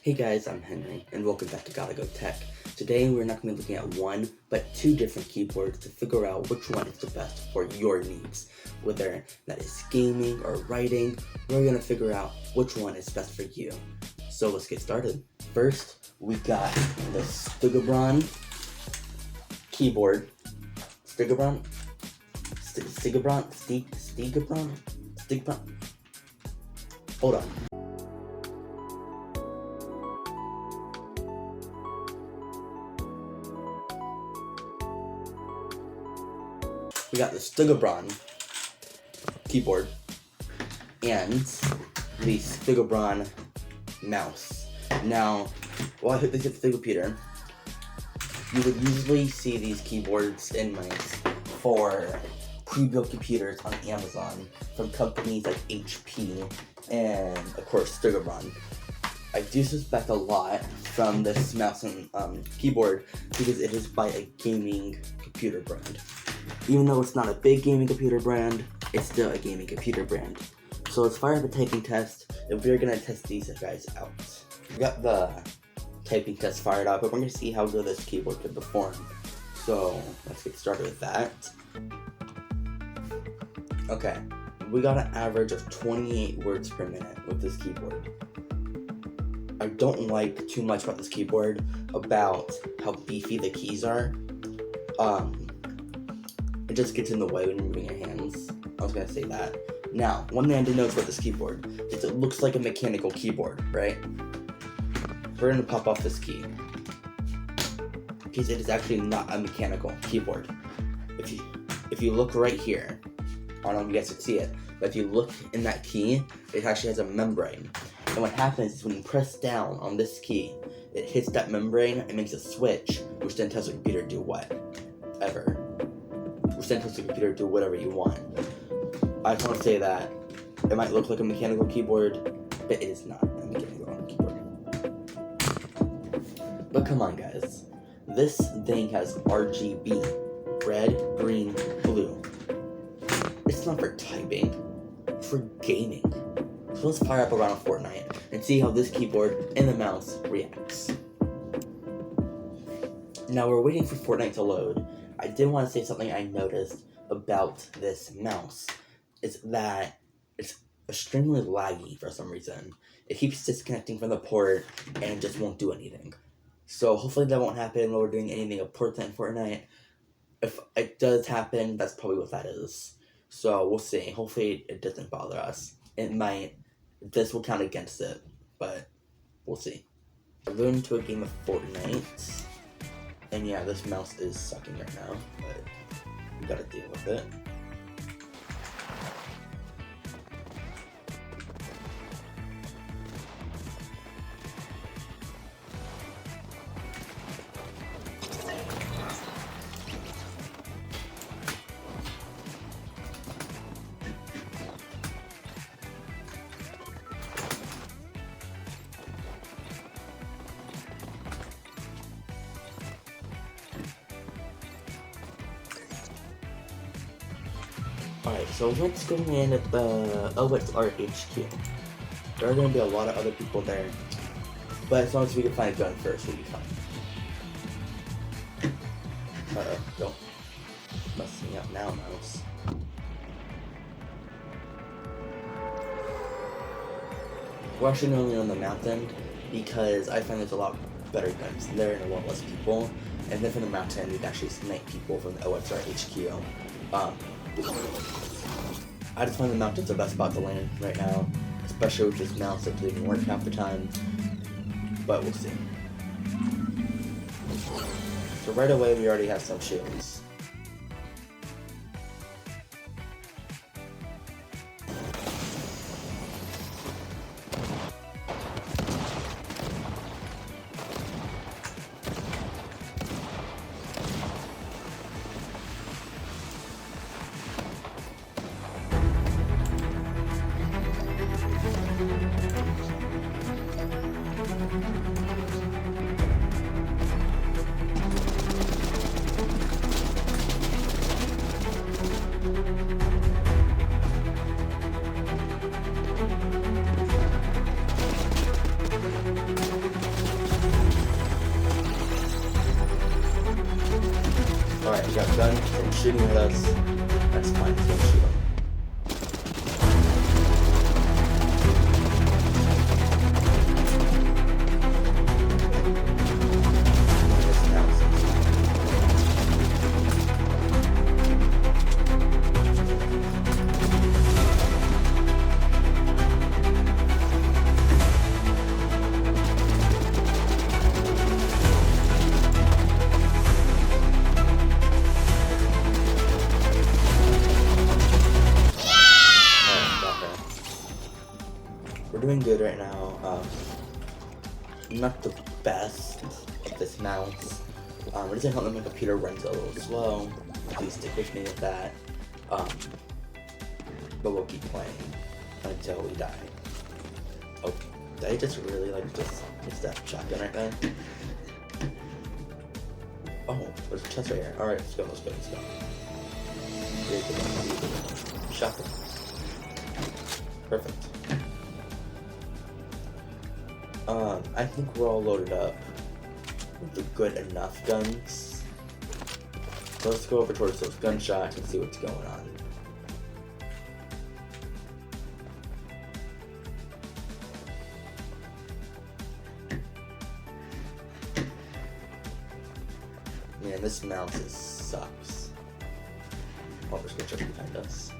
Hey guys, I'm Henry, and welcome back to Logitech. Today we're not going to be looking at one, but two different keyboards to figure out which one is the best for your needs. Whether that is gaming or writing, we're going to figure out which one is best for you. So let's get started. First, we got the STGaubron keyboard. STGaubron? Hold on. We got the STGaubron keyboard and the STGaubron mouse. Now, while I hooked this up to the computer, you would usually see these keyboards and mice for pre-built computers on Amazon from companies like HP and, of course, STGaubron. I do suspect a lot from this mouse and keyboard because it is by a gaming computer brand. Even though it's not a big gaming computer brand, it's still a gaming computer brand. So let's fire up a typing test, and we're gonna test these guys out. We got the typing test fired up, but we're gonna see how good this keyboard can perform. So let's get started with that. Okay, we got an average of 28 words per minute with this keyboard. I don't like too much about this keyboard about how beefy the keys are. It just gets in the way when you're moving your hands. I was gonna say that. Now, one thing I did notice about this keyboard is it looks like a mechanical keyboard, right? We're gonna pop off this key because it is actually not a mechanical keyboard. If you look right here, I don't know if you guys can see it, but if you look in that key, it actually has a membrane. And what happens is when you press down on this key, it hits that membrane and makes a switch, which then tells the computer to do whatever. Which then tells the computer to do whatever you want. I just want to say that it might look like a mechanical keyboard, but it is not a mechanical keyboard. But come on, guys. This thing has RGB. Red, green, blue. It's not for typing. It's for gaming. So let's fire up a round of Fortnite and see how this keyboard and the mouse reacts. Now we're waiting for Fortnite to load. I did want to say something I noticed about this mouse. Is that it's extremely laggy for some reason. It keeps disconnecting from the port and it just won't do anything. So hopefully that won't happen while we're doing anything of Fortnite. If it does happen, that's probably what that is. So we'll see. Hopefully it doesn't bother us. It might. This will count against it, but we'll see. I'm going into a game of Fortnite. And yeah, this mouse is sucking right now, but we gotta deal with it. Alright, so let's go in at the OSR HQ. There are going to be a lot of other people there, but as long as we can find a gun first, we'll be fine. Don't mess me up now, mouse. We're actually only on the mountain because I find there's a lot better guns there and a lot less people. And then from the mountain, we can actually snipe people from the OSR HQ. I just find the mountain's the best spot to land right now, especially with this mouse that doesn't even work half the time, but we'll see. So right away we already have some shields. got guns and shooting at us. That's fine, let's go shoot them. We're doing good right now. Not the best of this mouse. We're just gonna help my computer runs a little slow. Please stick with me with that. But we'll keep playing until we die. Oh, did I just really like just that shotgun right there? Oh, there's a chest right here. Alright, let's go. Shotgun. Perfect. I think we're all loaded up with the good enough guns. So let's go over towards those gunshots and see what's going on. Man, this mouse sucks. Oh, there's a chest behind us.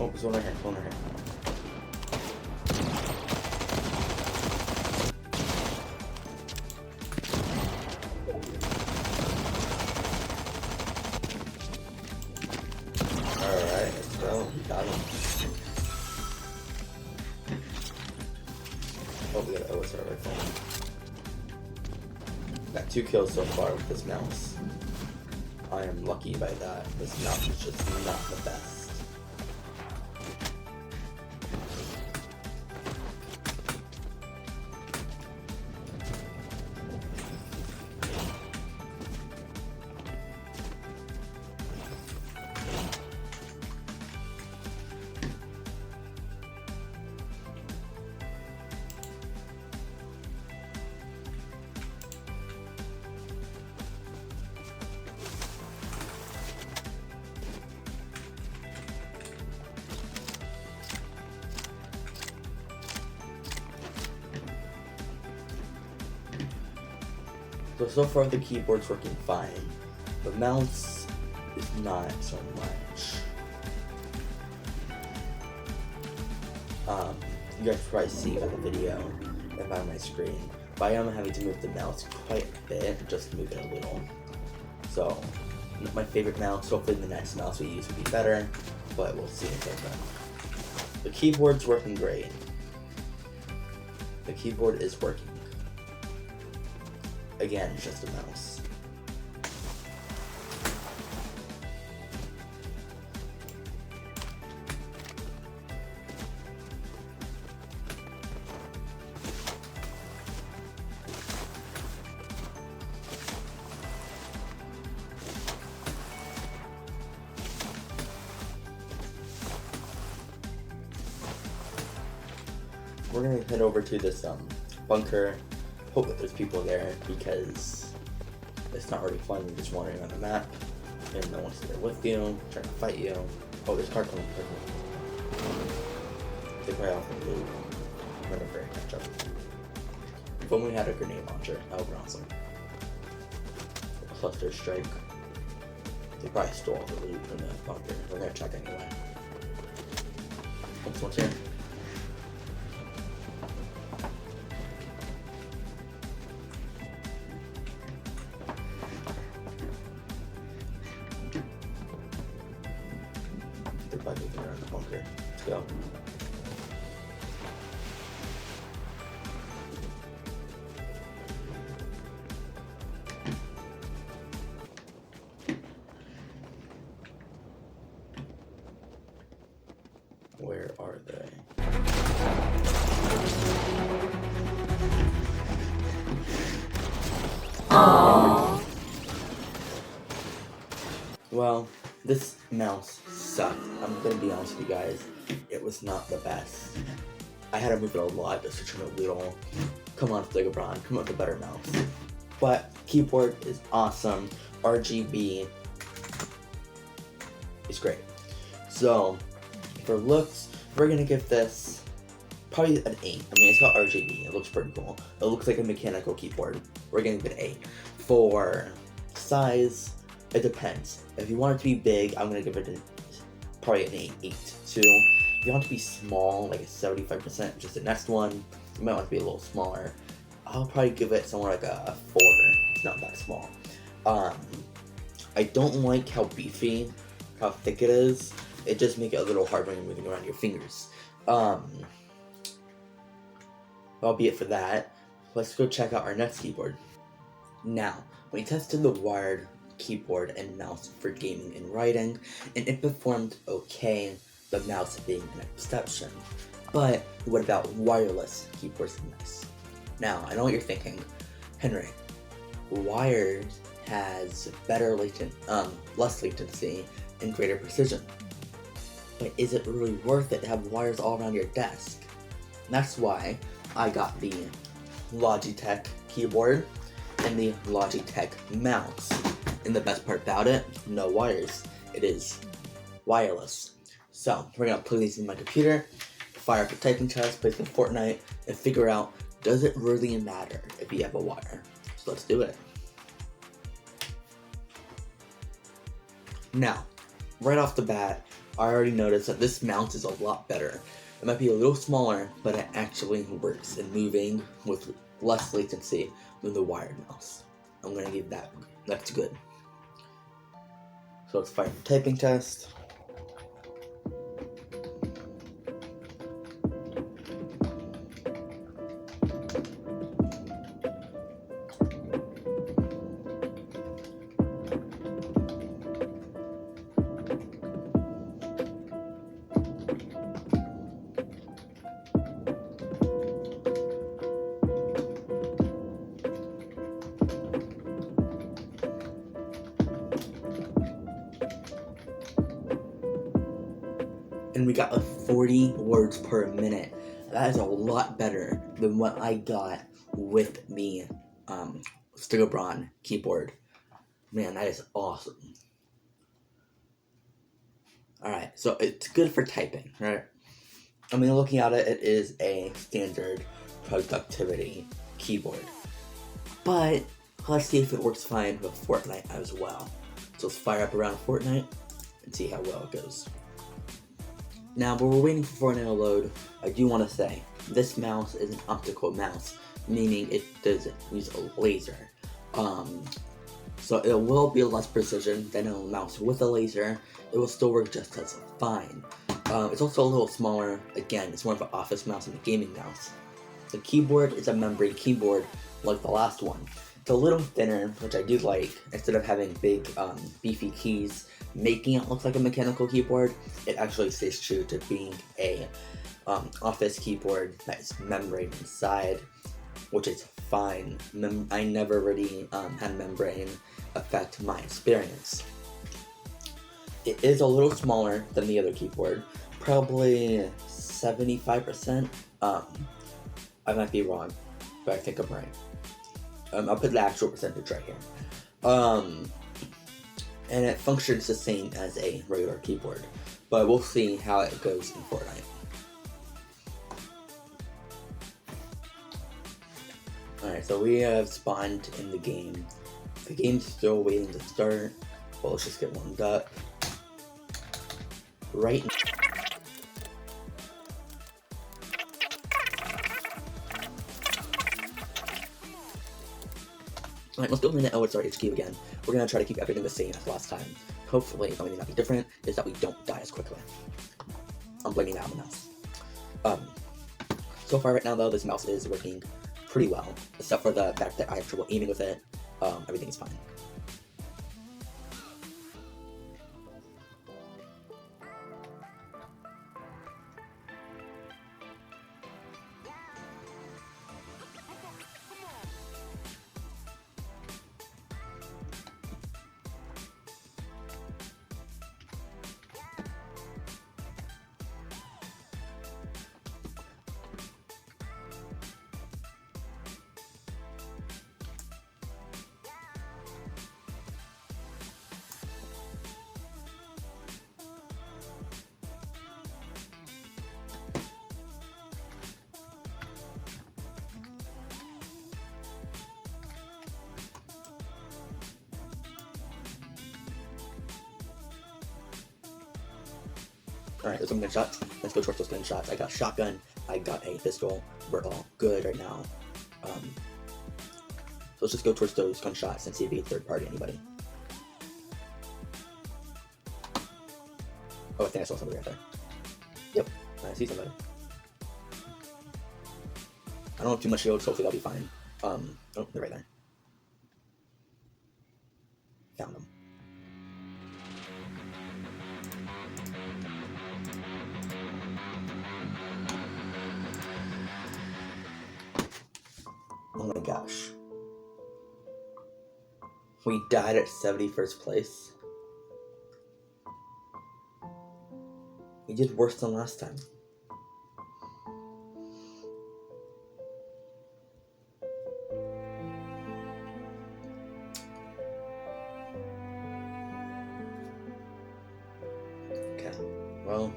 Oh, there's one right here, Alright, let's go. Got him. Oh, we got an OSR rifle. Got 2 kills so far with this mouse. I am lucky by that. This mouse is just not the best. So far the keyboard's working fine. The mouse is not so much. You guys probably see on the video and on my screen, but I am having to move the mouse quite a bit, just move it a little. So, not my favorite mouse. Hopefully the next mouse we use will be better, but we'll see until then. The keyboard's working great. The keyboard is working. again, it's just a mouse. We're gonna head over to this bunker. Hope that there's people there because it's not really fun just wandering around the map and no one's there with you, trying to fight you. Oh, there's car coming. They probably off the blue. I'm gonna very catch up. If only we had a grenade launcher, that would be awesome. Cluster strike. They probably stole all the loot from the bunker. We're gonna check anyway. Hope someone's here. They're probably moving around the bunker. Let's go. Where are they? Aww. Well, this mouse sucked. I'm gonna be honest with you guys. It was not the best. I had to move it a lot just to trim it little. Come on, STGaubron, come up with a better mouse. But keyboard is awesome. RGB is great. So for looks, we're gonna give this probably an 8. I mean, it's got RGB. It looks pretty cool. It looks like a mechanical keyboard. We're gonna give it an 8. For size, it depends. If you want it to be big, I'm gonna give it probably an 8 too. If you want it to be small, like a 75%, just the next one, you might want it to be a little smaller. I'll probably give it somewhere like a 4. It's not that small. I don't like how beefy, how thick it is. It just makes it a little hard when you're moving around your fingers. That'll be it for that. Let's go check out our next keyboard. Now, we tested the wired keyboard and mouse for gaming and writing, and it performed okay, the mouse being an exception. But what about wireless keyboards and mice? Now, I know what you're thinking. Henry, wired has less latency and greater precision. But is it really worth it to have wires all around your desk? And that's why I got the Logitech keyboard and the Logitech mouse. And the best part about it, no wires. It is wireless. So we're gonna plug these in my computer, fire up a typing test, play some Fortnite, and figure out, does it really matter if you have a wire? So let's do it. Now, right off the bat, I already noticed that this mouse is a lot better. It might be a little smaller, but it actually works in moving with less latency than the wired mouse. I'm gonna give that's good. So let's fire the typing test. And we got a 40 words per minute. That is a lot better than what I got with the STGaubron keyboard. Man, that is awesome. Alright, so it's good for typing, right? I mean, looking at it, it is a standard productivity keyboard. But let's see if it works fine with Fortnite as well. So let's fire up around Fortnite and see how well it goes. Now, while we're waiting for Fortnite to load, I do want to say, this mouse is an optical mouse, meaning it doesn't use a laser. So it will be less precision than a mouse with a laser. It will still work just as fine. It's also a little smaller. Again, it's more of an office mouse than a gaming mouse. The keyboard is a membrane keyboard like the last one. It's a little thinner, which I do like. Instead of having big, beefy keys making it look like a mechanical keyboard, it actually stays true to being a office keyboard that is membrane inside, which is fine. I never really had membrane affect my experience. It is a little smaller than the other keyboard, probably 75%. I might be wrong, but I think I'm right. I'll put the actual percentage right here. And it functions the same as a regular keyboard, but we'll see how it goes in Fortnite. Alright, so we have spawned in the game. The game's still waiting to start, but let's just get warmed up. Right now. Alright, let's go over the our HQ again. We're gonna try to keep everything the same as last time. Hopefully, the only thing that'll be different is that we don't die as quickly. I'm blaming that on the mouse. So far right now though, this mouse is working pretty well, except for the fact that I have trouble aiming with it. Everything is fine. Alright, there's some gunshots. Let's go towards those gunshots. I got a shotgun, I got a pistol. We're all good right now. So let's just go towards those gunshots and see if we can third party anybody. Oh, I think I saw somebody right there. Yep, I see somebody. I don't have too much shield, so hopefully that'll be fine. Oh, they're right there. Found them. Oh my gosh. We died at 71st place. We did worse than last time. Okay, well,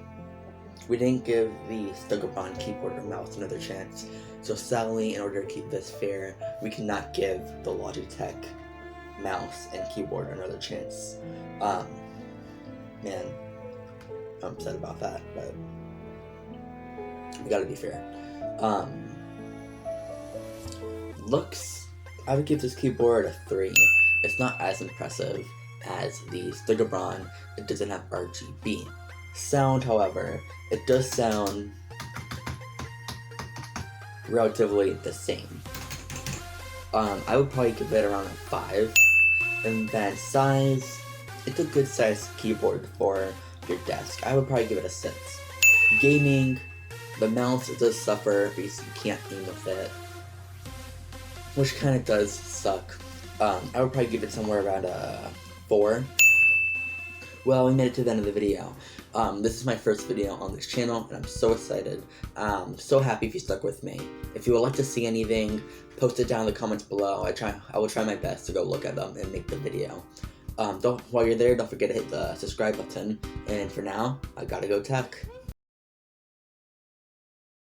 we didn't give the STGaubron keyboard or mouse another chance, so sadly, in order to keep this fair, we cannot give the Logitech mouse and keyboard another chance. Man, I'm upset about that, but we gotta be fair. Looks, I would give this keyboard a 3. It's not as impressive as the STGaubron. It doesn't have RGB. Sound, however, it does sound relatively the same. I would probably give it around a 5. And then size, it's a good size keyboard for your desk. I would probably give it a 6. Gaming, the mouse does suffer because you can't aim with it, which kind of does suck. I would probably give it somewhere around a 4. Well, we made it to the end of the video. This is my first video on this channel, and I'm so excited. So happy if you stuck with me. If you would like to see anything, post it down in the comments below. I will try my best to go look at them and make the video. While you're there, don't forget to hit the subscribe button. And for now, I gotta go tech.